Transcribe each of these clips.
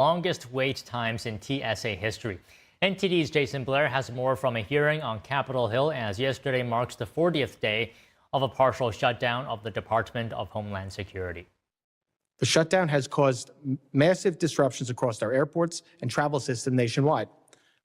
Longest wait times in TSA history. NTD's Jason Blair has more from a hearing on Capitol Hill as yesterday marks the 40th day of a partial shutdown of the Department of Homeland Security. The shutdown has caused massive disruptions across our airports and travel system nationwide,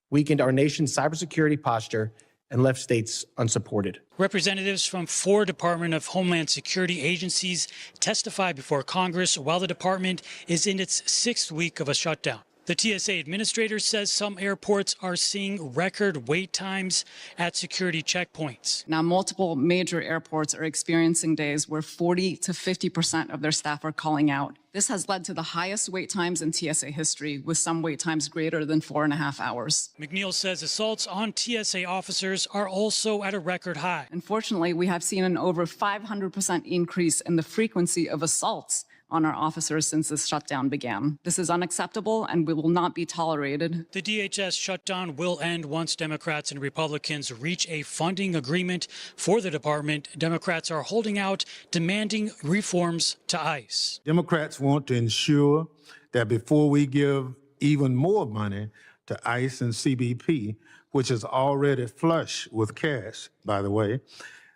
weakened our nation's cybersecurity posture, and left states unsupported. Representatives from 4 Department of Homeland Security agencies testified before Congress while the department is in its 6th week of a shutdown. The TSA administrator says some airports are seeing record wait times at security checkpoints. Now, multiple major airports are experiencing days where 40 to 50% of their staff are calling out. This has led to the highest wait times in TSA history, with some wait times greater than 4.5 hours. McNeil says assaults on TSA officers are also at a record high. Unfortunately, we have seen an over 500% increase in the frequency of assaults on our officers since this shutdown began. This is unacceptable and we will not be tolerated. The DHS shutdown will end once Democrats and Republicans reach a funding agreement for the department. Democrats are holding out, demanding reforms to ICE. Democrats want to ensure that before we give even more money to ICE and CBP, which is already flush with cash, by the way,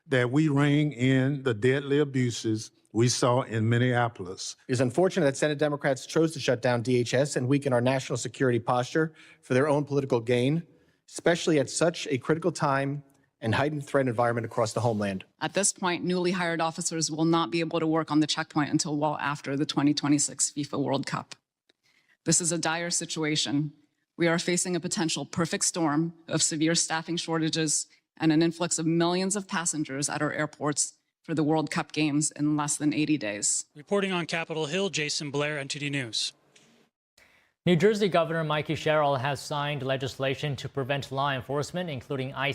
that we rein in the deadly abuses we saw in Minneapolis. It is unfortunate that Senate Democrats chose to shut down DHS and weaken our national security posture for their own political gain, especially at such a critical time and heightened threat environment across the homeland. At this point, newly hired officers will not be able to work on the checkpoint until well after the 2026 FIFA World Cup. This is a dire situation. We are facing a potential perfect storm of severe staffing shortages and an influx of millions of passengers at our airports for the World Cup games in less than 80 days. Reporting on Capitol Hill, Jason Blair, NTD News. New Jersey Governor Mikey Sherrill has signed legislation to prevent law enforcement, including ICE